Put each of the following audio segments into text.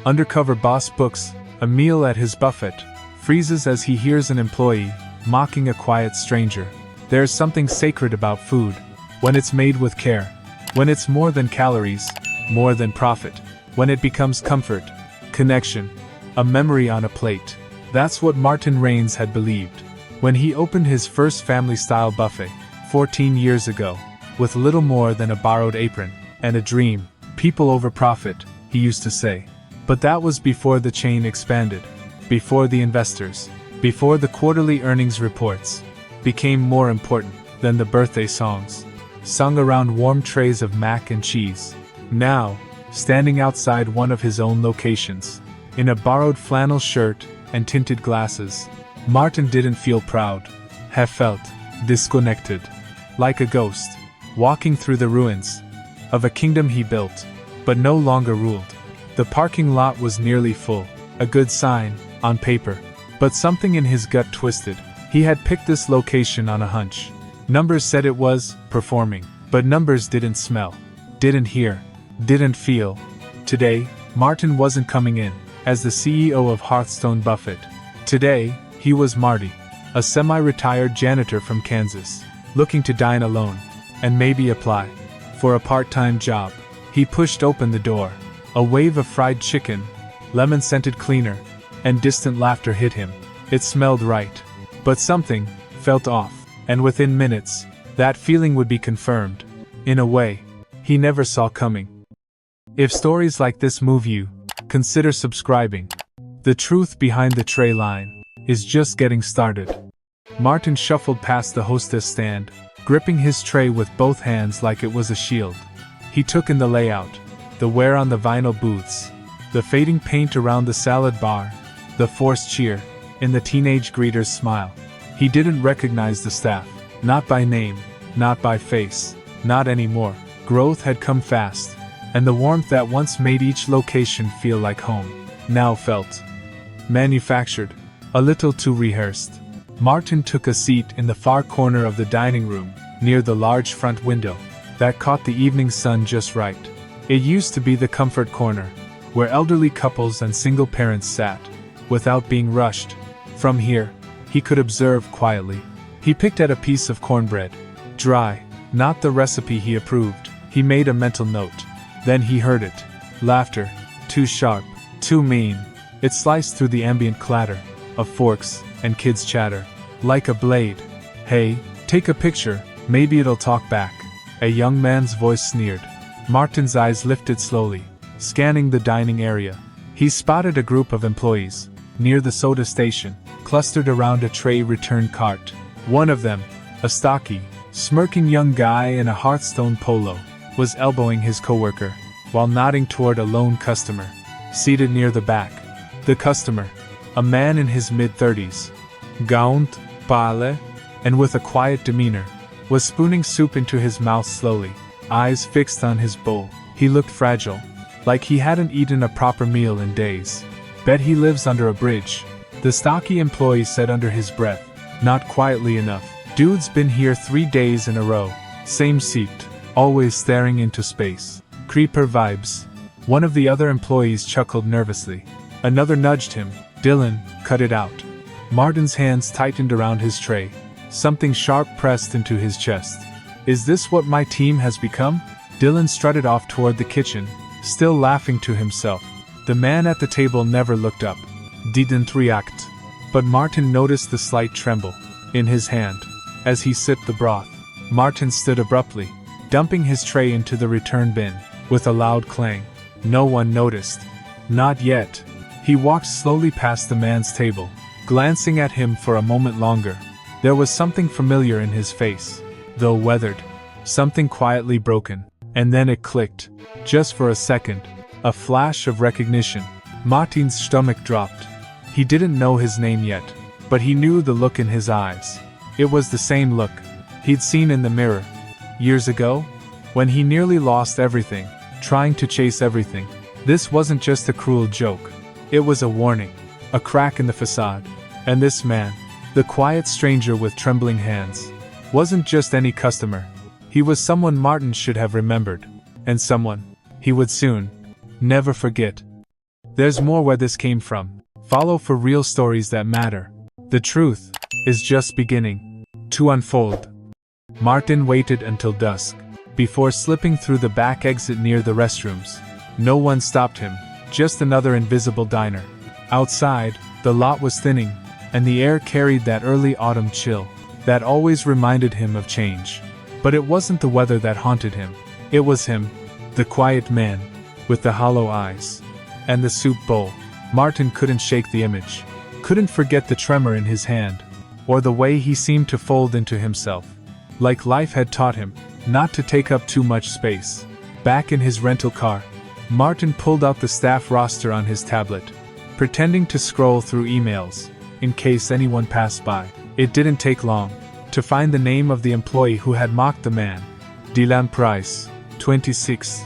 Undercover boss books a meal at his buffet, freezes as he hears an employee mocking a quiet stranger. There's something sacred about food, when it's made with care, when it's more than calories, more than profit, when it becomes comfort, connection, a memory on a plate. That's what Martin Raines had believed when he opened his first family-style buffet 14 years ago, with little more than a borrowed apron and a dream. People over profit, he used to say. But that was before the chain expanded, before the investors, before the quarterly earnings reports became more important than the birthday songs sung around warm trays of mac and cheese. Now, standing outside one of his own locations, in a borrowed flannel shirt and tinted glasses, Martin didn't feel proud, have felt disconnected, like a ghost, walking through the ruins of a kingdom he built, but no longer ruled. The parking lot was nearly full, a good sign, on paper, but something in his gut twisted. He had picked this location on a hunch. Numbers said it was performing, but numbers didn't smell, didn't hear, didn't feel. Today, Martin wasn't coming in as the CEO of Hearthstone Buffett. Today, he was Marty, a semi-retired janitor from Kansas, looking to dine alone, and maybe apply for a part-time job. He pushed open the door. A wave of fried chicken, lemon-scented cleaner, and distant laughter hit him. It smelled right. But something felt off, and within minutes, that feeling would be confirmed, in a way he never saw coming. If stories like this move you, consider subscribing. The truth behind the tray line is just getting started. Martin shuffled past the hostess stand, gripping his tray with both hands like it was a shield. He took in the layout, the wear on the vinyl booths, the fading paint around the salad bar, the forced cheer in the teenage greeter's smile. He didn't recognize the staff, not by name, not by face, not anymore. Growth had come fast, and the warmth that once made each location feel like home now felt manufactured, a little too rehearsed. Martin took a seat in the far corner of the dining room, near the large front window that caught the evening sun just right. It used to be the comfort corner, where elderly couples and single parents sat, without being rushed. From here, he could observe quietly. He picked at a piece of cornbread, dry, not the recipe he approved. He made a mental note. Then he heard it. Laughter, too sharp, too mean. It sliced through the ambient clatter of forks and kids' chatter, like a blade. Hey, take a picture, maybe it'll talk back. A young man's voice sneered. Martin's eyes lifted slowly, scanning the dining area. He spotted a group of employees, near the soda station, clustered around a tray return cart. One of them, a stocky, smirking young guy in a Hearthstone polo, was elbowing his coworker, while nodding toward a lone customer, seated near the back. The customer, a man in his mid-30s, gaunt, pale, and with a quiet demeanor, was spooning soup into his mouth slowly, eyes fixed on his bowl. He looked fragile, like he hadn't eaten a proper meal in days. Bet he lives under a bridge, the stocky employee said under his breath, not quietly enough. Dude's been here 3 days in a row, same seat, always staring into space. Creeper vibes. One of the other employees chuckled nervously. Another nudged him. Dylan, cut it out. Martin's hands tightened around his tray. Something sharp pressed into his chest. Is this what my team has become? Dylan strutted off toward the kitchen, still laughing to himself. The man at the table never looked up. Didn't react. But Martin noticed the slight tremble in his hand as he sipped the broth. Martin stood abruptly, dumping his tray into the return bin with a loud clang. No one noticed. Not yet. He walked slowly past the man's table, glancing at him for a moment longer. There was something familiar in his face, though weathered, something quietly broken, and then it clicked. Just for a second, a flash of recognition. Martin's stomach dropped. He didn't know his name yet, but he knew the look in his eyes. It was the same look he'd seen in the mirror, years ago, when he nearly lost everything, trying to chase everything. This wasn't just a cruel joke. It was a warning, a crack in the facade. And this man, the quiet stranger with trembling hands, wasn't just any customer. He was someone Martin should have remembered, and someone he would soon never forget. There's more where this came from. Follow for real stories that matter. The truth is just beginning to unfold. Martin waited until dusk before slipping through the back exit near the restrooms. No one stopped him, just another invisible diner. Outside, the lot was thinning, and the air carried that early autumn chill that always reminded him of change. But it wasn't the weather that haunted him. It was him, the quiet man, with the hollow eyes and the soup bowl. Martin couldn't shake the image, couldn't forget the tremor in his hand, or the way he seemed to fold into himself, like life had taught him not to take up too much space. Back in his rental car, Martin pulled out the staff roster on his tablet, pretending to scroll through emails, in case anyone passed by. It didn't take long to find the name of the employee who had mocked the man. Dylan Price, 26,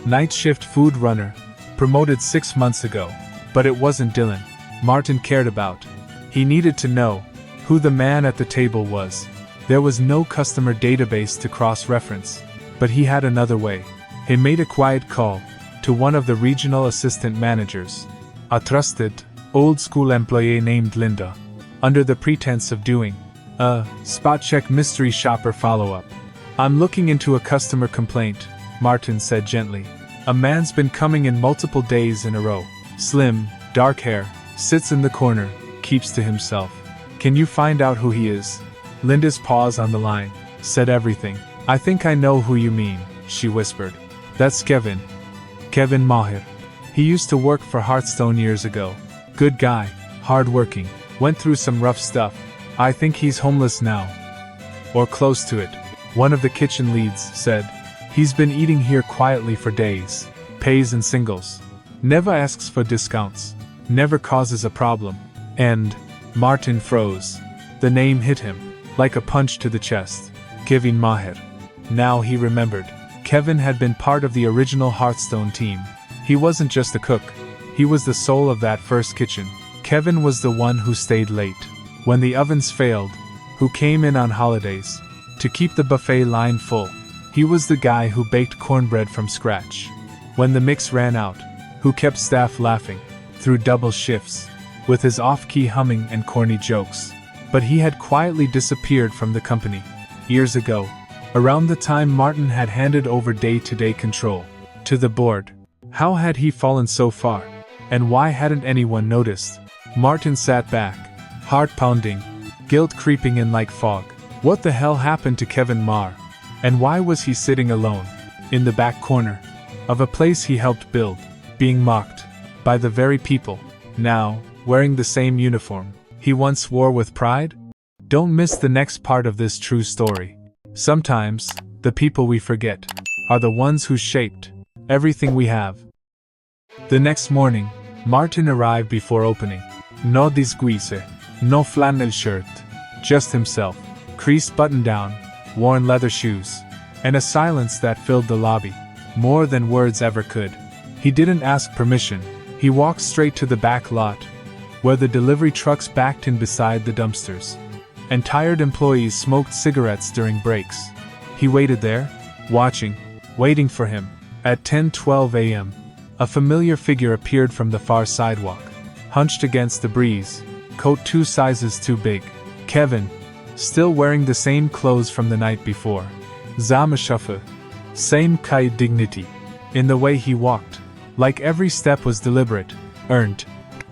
night shift food runner, promoted 6 months ago. But it wasn't Dylan Martin cared about. He needed to know who the man at the table was. There was no customer database to cross-reference, but he had another way. He made a quiet call to one of the regional assistant managers, a trusted, old-school employee named Linda, under the pretense of doing a spot-check mystery shopper follow-up. "I'm looking into a customer complaint," Martin said gently. "A man's been coming in multiple days in a row. Slim, dark hair, sits in the corner, keeps to himself. Can you find out who he is?" Linda's pause on the line said everything. "I think I know who you mean," she whispered. "That's Kevin. Kevin Maher. He used to work for Hearthstone years ago. Good guy, hard-working, went through some rough stuff. I think he's homeless now. Or close to it," one of the kitchen leads said. "He's been eating here quietly for days. Pays in singles. Never asks for discounts. Never causes a problem." And Martin froze. The name hit him like a punch to the chest. Kevin Maher. Now he remembered. Kevin had been part of the original Hearthstone team. He wasn't just a cook. He was the soul of that first kitchen. Kevin was the one who stayed late when the ovens failed, who came in on holidays to keep the buffet line full. He was the guy who baked cornbread from scratch when the mix ran out, who kept staff laughing through double shifts with his off-key humming and corny jokes. But he had quietly disappeared from the company years ago, around the time Martin had handed over day-to-day control to the board. How had he fallen so far? And why hadn't anyone noticed? Martin sat back, heart pounding, guilt creeping in like fog. What the hell happened to Kevin Maher? And why was he sitting alone in the back corner of a place he helped build, being mocked by the very people now wearing the same uniform he once wore with pride? Don't miss the next part of this true story. Sometimes, the people we forget are the ones who shaped everything we have. The next morning, Martin arrived before opening. No disguise, no flannel shirt, just himself, creased button-down, worn leather shoes, and a silence that filled the lobby, more than words ever could. He didn't ask permission. He walked straight to the back lot, where the delivery trucks backed in beside the dumpsters, and tired employees smoked cigarettes during breaks. He waited there, waiting for him. At 10:12 a.m., a familiar figure appeared from the far sidewalk, hunched against the breeze, coat 2 sizes too big. Kevin, still wearing the same clothes from the night before. Zame Schaffe, same kind dignity in the way he walked, like every step was deliberate, earned.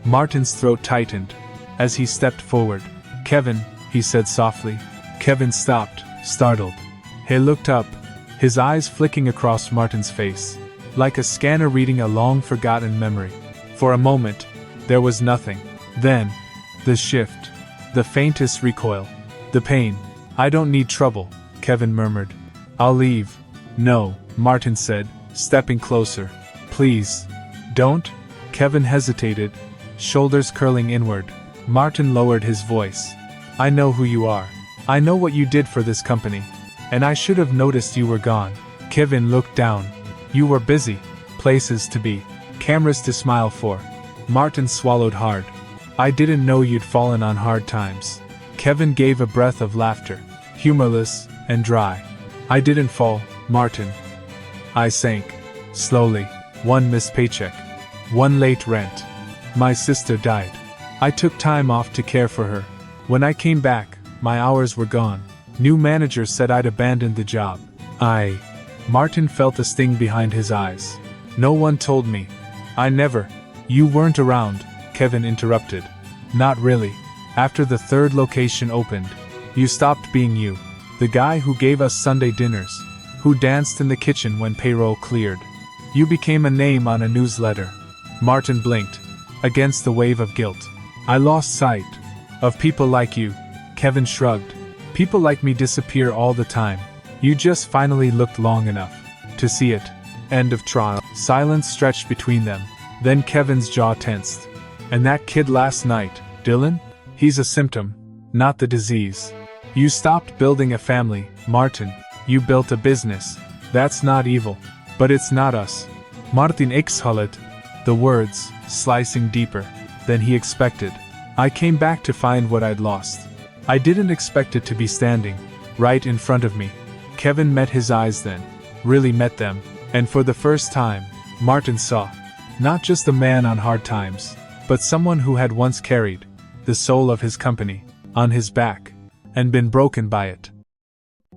Martin's throat tightened as he stepped forward. "Kevin," he said softly. Kevin stopped, startled. He looked up, his eyes flicking across Martin's face, like a scanner reading a long-forgotten memory. For a moment, there was nothing. Then, the shift, the faintest recoil, the pain. "I don't need trouble," Kevin murmured. "I'll leave." "No," Martin said, stepping closer. "Please, don't." Kevin hesitated, shoulders curling inward. Martin lowered his voice. "I know who you are. I know what you did for this company. And I should have noticed you were gone." Kevin looked down. "You were busy. Places to be. Cameras to smile for." Martin swallowed hard. "I didn't know you'd fallen on hard times." Kevin gave a breath of laughter, humorless and dry. "I didn't fall, Martin. I sank. Slowly. One missed paycheck. One late rent. My sister died. I took time off to care for her. When I came back, my hours were gone. New manager said I'd abandoned the job. Martin felt a sting behind his eyes. No one told me. I never. You weren't around, Kevin interrupted. Not really. After the third location opened, you stopped being you. The guy who gave us Sunday dinners, who danced in the kitchen when payroll cleared. You became a name on a newsletter. Martin blinked, against the wave of guilt. I lost sight of people like you. Kevin shrugged. People like me disappear all the time. You just finally looked long enough to see it. End of trial. Silence stretched between them. Then Kevin's jaw tensed. And that kid last night, Dylan? He's a symptom, not the disease. You stopped building a family, Martin. You built a business. That's not evil. But it's not us. Martin exhaled, the words slicing deeper than he expected. I came back to find what I'd lost. I didn't expect it to be standing right in front of me. Kevin met his eyes then, really met them, and for the first time, Martin saw not just a man on hard times, but someone who had once carried the soul of his company on his back and been broken by it.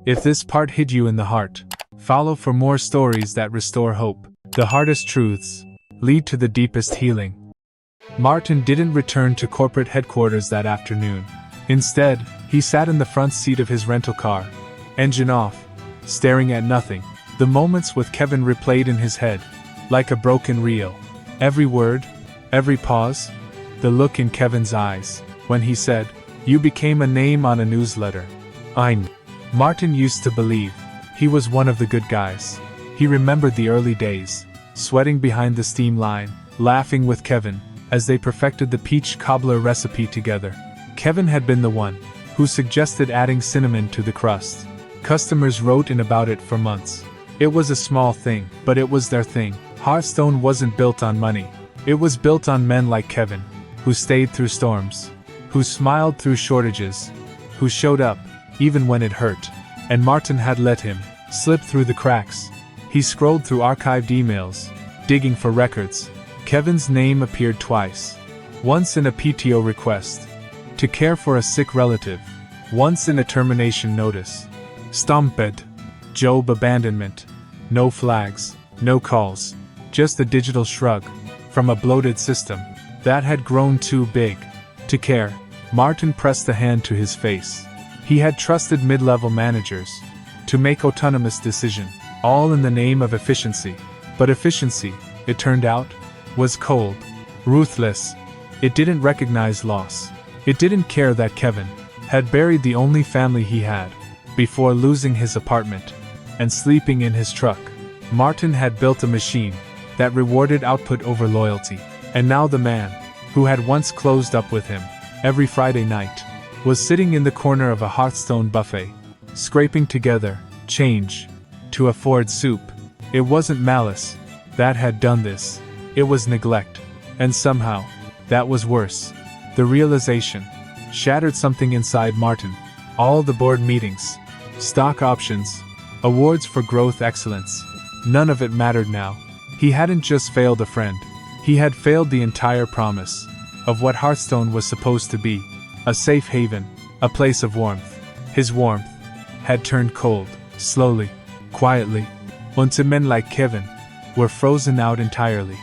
If this part hit you in the heart, follow for more stories that restore hope. The hardest truths lead to the deepest healing. Martin didn't return to corporate headquarters that afternoon. Instead, he sat in the front seat of his rental car, engine off, staring at nothing. The moments with Kevin replayed in his head, like a broken reel. Every word, every pause, the look in Kevin's eyes, when he said, "You became a name on a newsletter." Martin used to believe he was one of the good guys. He remembered the early days, sweating behind the steam line, laughing with Kevin, as they perfected the peach cobbler recipe together. Kevin had been the one who suggested adding cinnamon to the crust. Customers wrote in about it for months. It was a small thing, but it was their thing. Hearthstone wasn't built on money. It was built on men like Kevin, who stayed through storms, who smiled through shortages, who showed up, even when it hurt. And Martin had let him slip through the cracks. He scrolled through archived emails, digging for records. Kevin's name appeared twice. Once in a PTO request to care for a sick relative, once in a termination notice. Stomped. Job abandonment. No flags, no calls, just a digital shrug from a bloated system that had grown too big to care. Martin pressed a hand to his face. He had trusted mid-level managers to make autonomous decisions, all in the name of efficiency. But efficiency, it turned out, was cold, ruthless. It didn't recognize loss. It didn't care that Kevin had buried the only family he had before losing his apartment and sleeping in his truck. Martin had built a machine that rewarded output over loyalty. And now the man who had once closed up with him every Friday night was sitting in the corner of a Hearthstone buffet, scraping together change to afford soup. It wasn't malice that had done this. It was neglect. And somehow, that was worse. The realization shattered something inside Martin. All the board meetings, stock options, awards for growth excellence, none of it mattered now. He hadn't just failed a friend. He had failed the entire promise of what Hearthstone was supposed to be. A safe haven, a place of warmth. His warmth had turned cold, slowly, quietly, until men like Kevin were frozen out entirely.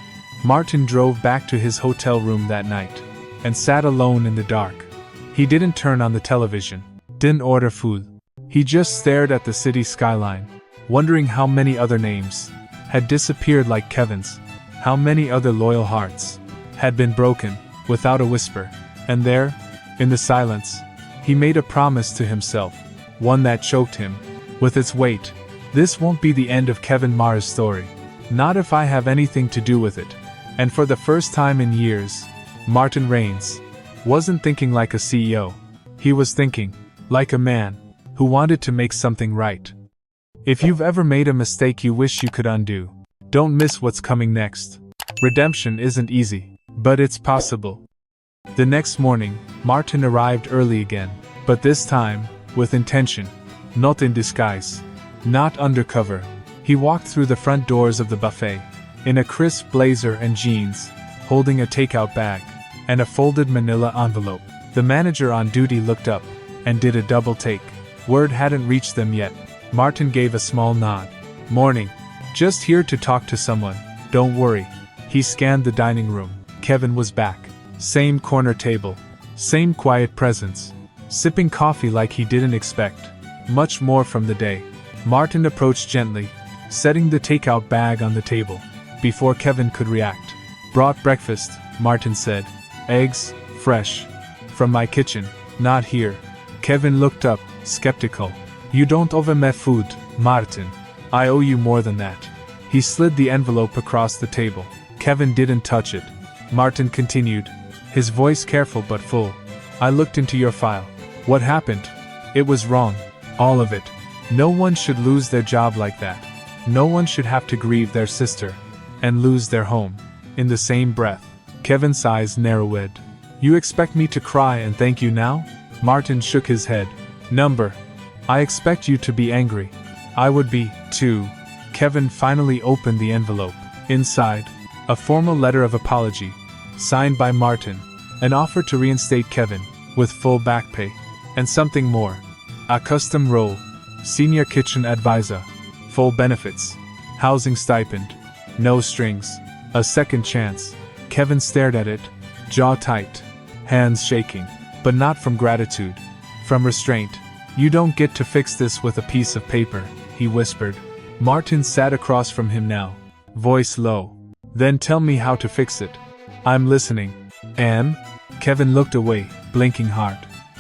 Martin drove back to his hotel room that night and sat alone in the dark. He didn't turn on the television, didn't order food. He just stared at the city skyline, wondering how many other names had disappeared like Kevin's, how many other loyal hearts had been broken without a whisper. And there, in the silence, he made a promise to himself, one that choked him with its weight. This won't be the end of Kevin Marr's story. Not if I have anything to do with it. And for the first time in years, Martin Raines wasn't thinking like a CEO. He was thinking like a man who wanted to make something right. If you've ever made a mistake you wish you could undo, don't miss what's coming next. Redemption isn't easy, but it's possible. The next morning, Martin arrived early again, but this time, with intention, not in disguise, not undercover. He walked through the front doors of the buffet, in a crisp blazer and jeans, holding a takeout bag and a folded manila envelope. The manager on duty looked up and did a double take. Word hadn't reached them yet. Martin gave a small nod. Morning. Just here to talk to someone. Don't worry. He scanned the dining room. Kevin was back. Same corner table. Same quiet presence. Sipping coffee like he didn't expect much more from the day. Martin approached gently, setting the takeout bag on the table. Before Kevin could react. Brought breakfast, Martin said. Eggs, fresh. From my kitchen, not here. Kevin looked up, skeptical. You don't owe me food, Martin. I owe you more than that. He slid the envelope across the table. Kevin didn't touch it. Martin continued, his voice careful but full. I looked into your file. What happened? It was wrong. All of it. No one should lose their job like that. No one should have to grieve their sister and lose their home. In the same breath, Kevin's eyes narrowed. You expect me to cry and thank you now? Martin shook his head. Number. I expect you to be angry. I would be, too. Kevin finally opened the envelope. Inside, a formal letter of apology, signed by Martin, an offer to reinstate Kevin, with full back pay, and something more. A custom role, senior kitchen advisor, full benefits, housing stipend, no strings, a second chance. Kevin stared at it, jaw tight, hands shaking, but not from gratitude, from restraint. You don't get to fix this with a piece of paper, he whispered. Martin sat across from him now, voice low. Then tell me how to fix it. I'm listening. Kevin looked away, blinking hard.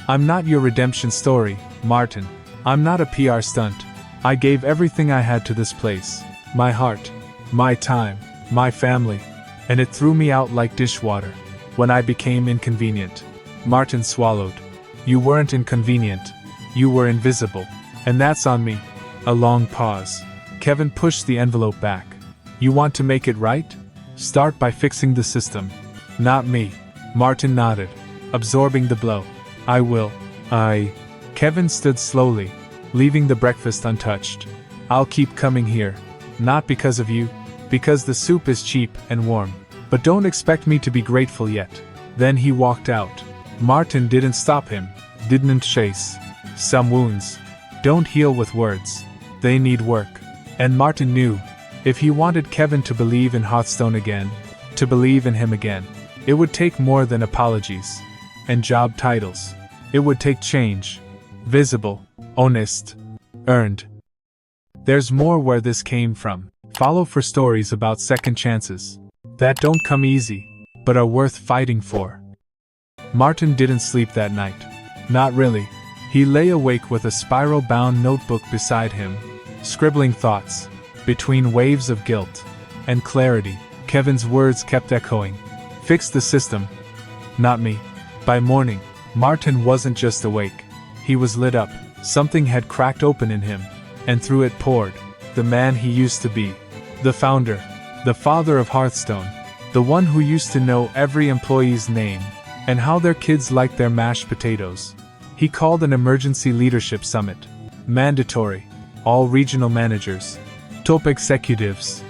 I'm not your redemption story, Martin. I'm not a PR stunt. I gave everything I had to this place. My heart, my time, my family. And it threw me out like dishwater when I became inconvenient. Martin swallowed. You weren't inconvenient. You were invisible. And that's on me. A long pause. Kevin pushed the envelope back. You want to make it right? Start by fixing the system. Not me. Martin nodded, absorbing the blow. I will. Kevin stood slowly, leaving the breakfast untouched. I'll keep coming here. Not because of you, because the soup is cheap and warm. But don't expect me to be grateful yet. Then he walked out. Martin didn't stop him, didn't chase. Some wounds don't heal with words. They need work. And Martin knew, if he wanted Kevin to believe in Hearthstone again, to believe in him again, it would take more than apologies and job titles. It would take change. Visible, honest, earned. There's more where this came from. Follow for stories about second chances that don't come easy, but are worth fighting for. Martin didn't sleep that night. Not really. He lay awake with a spiral-bound notebook beside him, scribbling thoughts. Between waves of guilt and clarity, Kevin's words kept echoing. Fix the system. Not me. By morning, Martin wasn't just awake. He was lit up. Something had cracked open in him, and through it poured the man he used to be. The founder, the father of Hearthstone, the one who used to know every employee's name and how their kids liked their mashed potatoes. He called an emergency leadership summit. Mandatory. All regional managers, top executives,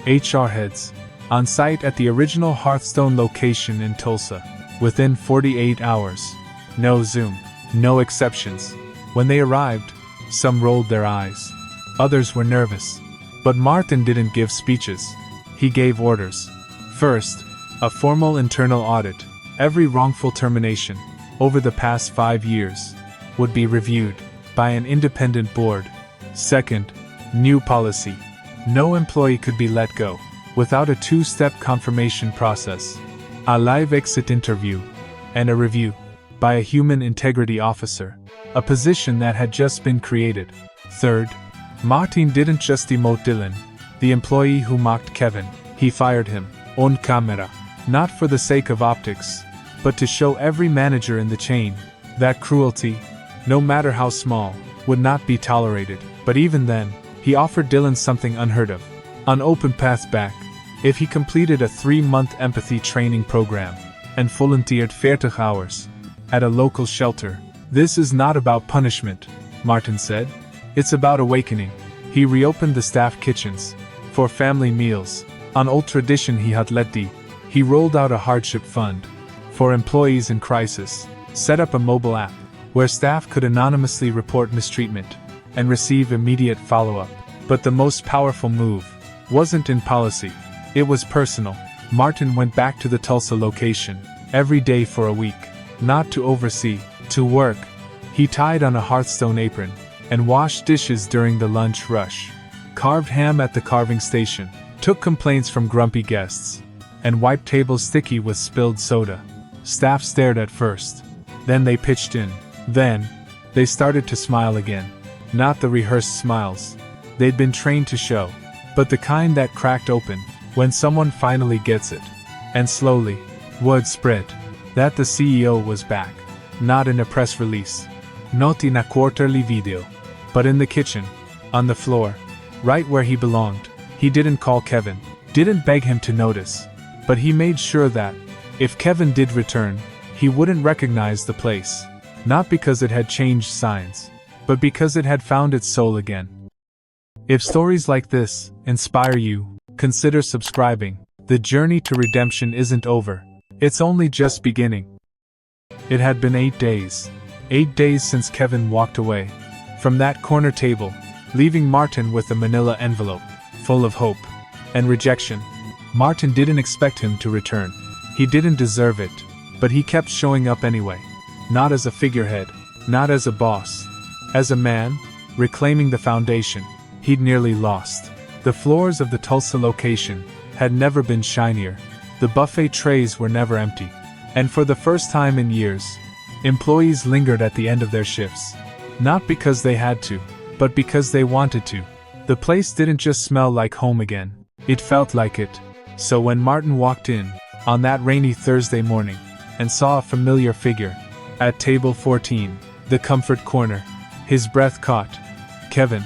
HR heads, on site at the original Hearthstone location in Tulsa, within 48 hours. No Zoom, no exceptions. When they arrived, some rolled their eyes. Others were nervous. But Martin didn't give speeches. He gave orders. First, a formal internal audit. Every wrongful termination, over the past 5 years, would be reviewed by an independent board. Second, new policy. No employee could be let go without a 2-step confirmation process, a live exit interview, and a review by a human integrity officer, a position that had just been created. Third, Martin didn't just demote Dylan, the employee who mocked Kevin. He fired him, on camera, not for the sake of optics, but to show every manager in the chain that cruelty, no matter how small, would not be tolerated. But even then, he offered Dylan something unheard of, an open path back, if he completed a 3-month empathy training program and volunteered 40 hours at a local shelter. This is not about punishment, Martin said. It's about awakening. He reopened the staff kitchens for family meals, an old tradition he had let die. He rolled out a hardship fund for employees in crisis, set up a mobile app where staff could anonymously report mistreatment and receive immediate follow-up. But the most powerful move wasn't in policy, it was personal. Martin went back to the Tulsa location every day for a week, not to oversee, to work. He tied on a Hearthstone apron and washed dishes during the lunch rush, carved ham at the carving station, took complaints from grumpy guests, and wiped tables sticky with spilled soda. Staff stared at first, then they pitched in. Then, they started to smile again. Not the rehearsed smiles they'd been trained to show, but the kind that cracked open when someone finally gets it. And slowly, word spread that the CEO was back. Not in a press release, not in a quarterly video, but in the kitchen, on the floor, right where he belonged. He didn't call Kevin, didn't beg him to notice, but he made sure that, if Kevin did return, he wouldn't recognize the place. Not because it had changed signs, but because it had found its soul again. If stories like this inspire you, consider subscribing. The journey to redemption isn't over. It's only just beginning. It had been 8 days. 8 days since Kevin walked away from that corner table, leaving Martin with a manila envelope full of hope and rejection. Martin didn't expect him to return. He didn't deserve it, but he kept showing up anyway. Not as a figurehead, not as a boss, as a man, reclaiming the foundation he'd nearly lost. The floors of the Tulsa location had never been shinier. The buffet trays were never empty. And for the first time in years, employees lingered at the end of their shifts. Not because they had to, but because they wanted to. The place didn't just smell like home again, it felt like it. So when Martin walked in, on that rainy Thursday morning, and saw a familiar figure at table 14, the comfort corner, his breath caught. Kevin,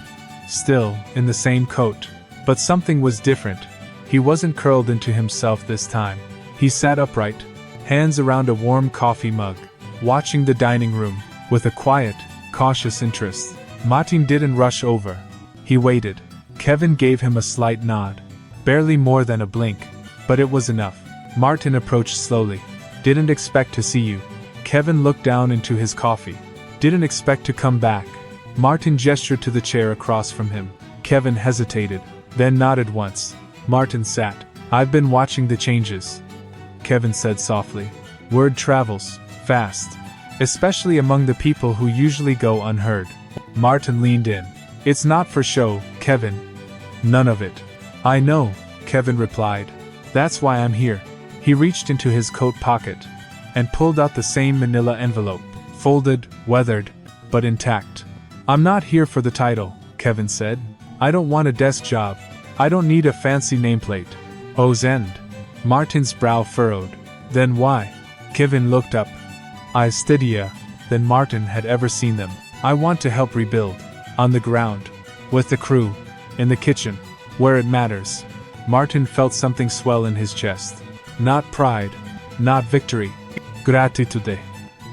still in the same coat, but something was different. He wasn't curled into himself this time. He sat upright, hands around a warm coffee mug, watching the dining room with a quiet, cautious interest. Martin didn't rush over. He waited. Kevin gave him a slight nod, barely more than a blink, but it was enough. Martin approached slowly. Didn't expect to see you. Kevin looked down into his coffee. Didn't expect to come back. Martin gestured to the chair across from him. Kevin hesitated, then nodded once. Martin sat. I've been watching the changes, Kevin said softly. Word travels fast, especially among the people who usually go unheard. Martin leaned in. It's not for show, Kevin. None of it. I know, Kevin replied. That's why I'm here. He reached into his coat pocket and pulled out the same manila envelope, folded, weathered, but intact. I'm not here for the title, Kevin said. I don't want a desk job. I don't need a fancy nameplate. O's end. Martin's brow furrowed. Then why? Kevin looked up, eyes steadier than Martin had ever seen them. I want to help rebuild. On the ground. With the crew. In the kitchen. Where it matters. Martin felt something swell in his chest. Not pride. Not victory. Gratitude.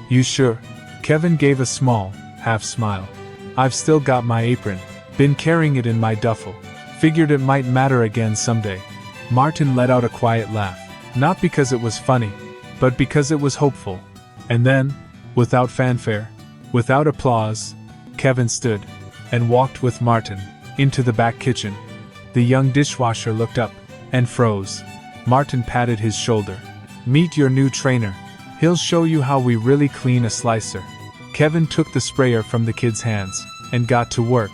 You sure? Kevin gave a small, half smile. I've still got my apron. Been carrying it in my duffel. Figured it might matter again someday. Martin let out a quiet laugh. Not because it was funny, but because it was hopeful. And then, without fanfare, without applause, Kevin stood and walked with Martin into the back kitchen. The young dishwasher looked up and froze. Martin patted his shoulder. Meet your new trainer. He'll show you how we really clean a slicer. Kevin took the sprayer from the kid's hands and got to work,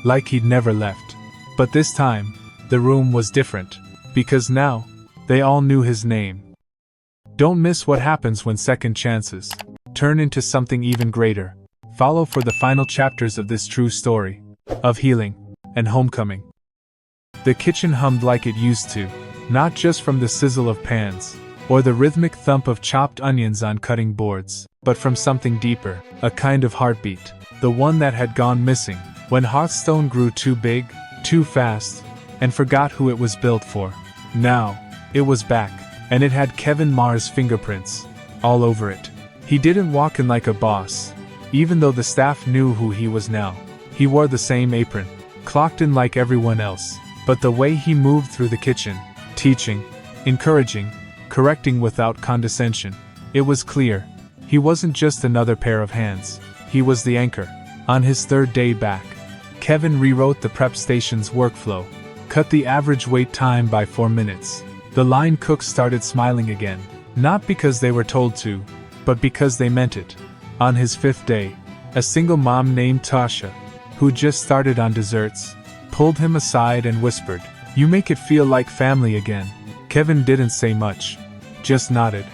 like he'd never left. But this time, the room was different, because now, they all knew his name. Don't miss what happens when second chances turn into something even greater. Follow for the final chapters of this true story of healing and homecoming. The kitchen hummed like it used to, not just from the sizzle of pans or the rhythmic thump of chopped onions on cutting boards, but from something deeper, a kind of heartbeat, the one that had gone missing when Hearthstone grew too big, too fast, and forgot who it was built for. Now, it was back, and it had Kevin Marr's fingerprints all over it. He didn't walk in like a boss, even though the staff knew who he was now. He wore the same apron, clocked in like everyone else, but the way he moved through the kitchen, teaching, encouraging, correcting without condescension. It was clear. He wasn't just another pair of hands. He was the anchor. On his third day back, Kevin rewrote the prep station's workflow, cut the average wait time by 4 minutes. The line cooks started smiling again, not because they were told to, but because they meant it. On his 5th day, a single mom named Tasha, who just started on desserts, pulled him aside and whispered, "You make it feel like family again." Kevin didn't say much, just nodded,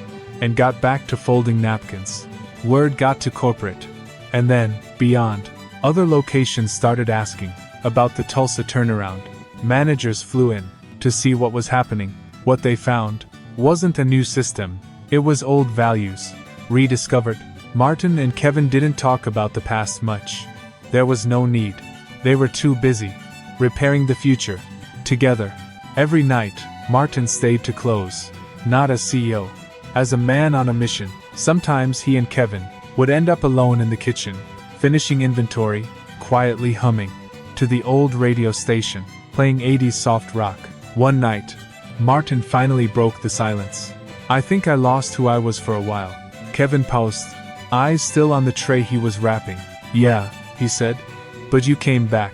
and got back to folding napkins. Word got to corporate, and then, beyond, other locations started asking about the Tulsa turnaround. Managers flew in to see what was happening. What they found wasn't a new system, it was old values, rediscovered. Martin and Kevin didn't talk about the past much. There was no need. They were too busy repairing the future together. Every night, Martin stayed to close, not as CEO, as a man on a mission. Sometimes he and Kevin would end up alone in the kitchen, finishing inventory, quietly humming to the old radio station, playing 80s soft rock. One night, Martin finally broke the silence. "I think I lost who I was for a while." Kevin paused, eyes still on the tray he was wrapping. "Yeah," he said, "but you came back."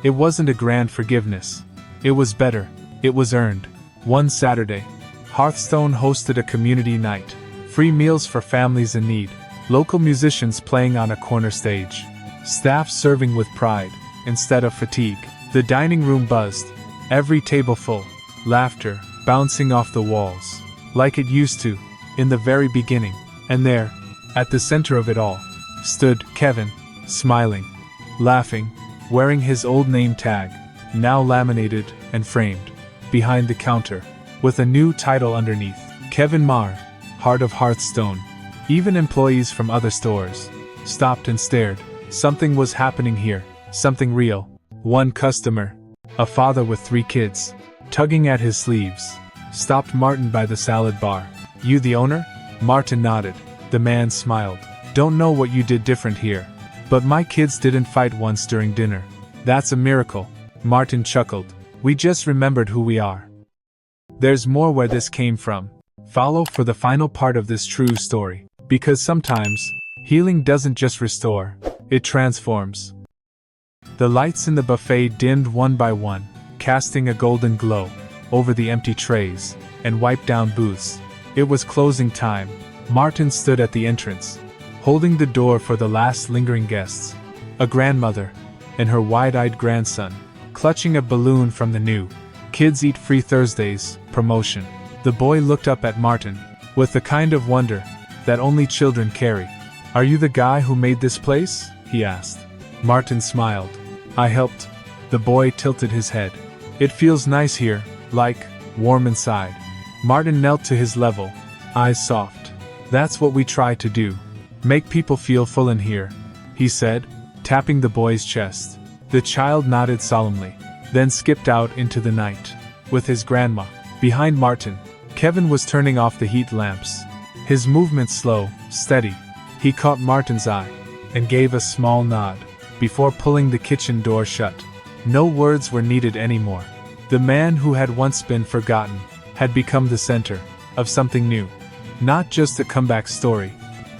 It wasn't a grand forgiveness. It was better. It was earned. One Saturday, Hearthstone hosted a community night. Free meals for families in need. Local musicians playing on a corner stage. Staff serving with pride, instead of fatigue. The dining room buzzed. Every table full. Laughter, bouncing off the walls. Like it used to, in the very beginning. And there, at the center of it all, stood Kevin, smiling, laughing, wearing his old name tag, now laminated and framed, behind the counter, with a new title underneath. Kevin Marr, Heart of Hearthstone. Even employees from other stores stopped and stared. Something was happening here, something real. One customer, a father with 3 kids, tugging at his sleeves, stopped Martin by the salad bar. "You the owner?" Martin nodded. The man smiled. "Don't know what you did different here, but my kids didn't fight once during dinner." "That's a miracle." Martin chuckled. "We just remembered who we are." There's more where this came from. Follow for the final part of this true story, because sometimes, healing doesn't just restore, it transforms. The lights in the buffet dimmed one by one, casting a golden glow over the empty trays and wiped down booths. It was closing time. Martin stood at the entrance, holding the door for the last lingering guests. A grandmother and her wide-eyed grandson, clutching a balloon from the new Kids Eat Free Thursdays promotion. The boy looked up at Martin with the kind of wonder that only children carry. "Are you the guy who made this place?" he asked. Martin smiled. "I helped." The boy tilted his head. "It feels nice here, like, warm inside." Martin knelt to his level, eyes soft. "That's what we try to do. Make people feel full in here," he said, tapping the boy's chest. The child nodded solemnly, then skipped out into the night with his grandma. Behind Martin, Kevin was turning off the heat lamps. His movements slow, steady. He caught Martin's eye and gave a small nod before pulling the kitchen door shut. No words were needed anymore. The man who had once been forgotten had become the center of something new. Not just a comeback story,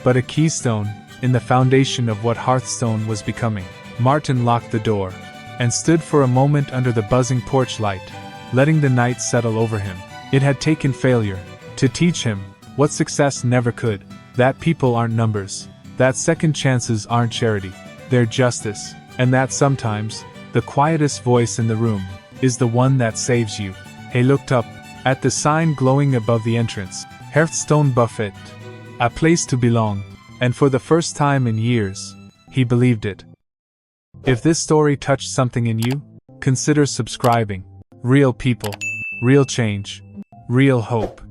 but a keystone in the foundation of what Hearthstone was becoming. Martin locked the door and stood for a moment under the buzzing porch light, letting the night settle over him. It had taken failure to teach him what success never could, that people aren't numbers, that second chances aren't charity, they're justice, and that sometimes, the quietest voice in the room is the one that saves you. He looked up at the sign glowing above the entrance, Hearthstone Buffet, a place to belong, and for the first time in years, he believed it. If this story touched something in you, consider subscribing. Real people, real change, real hope.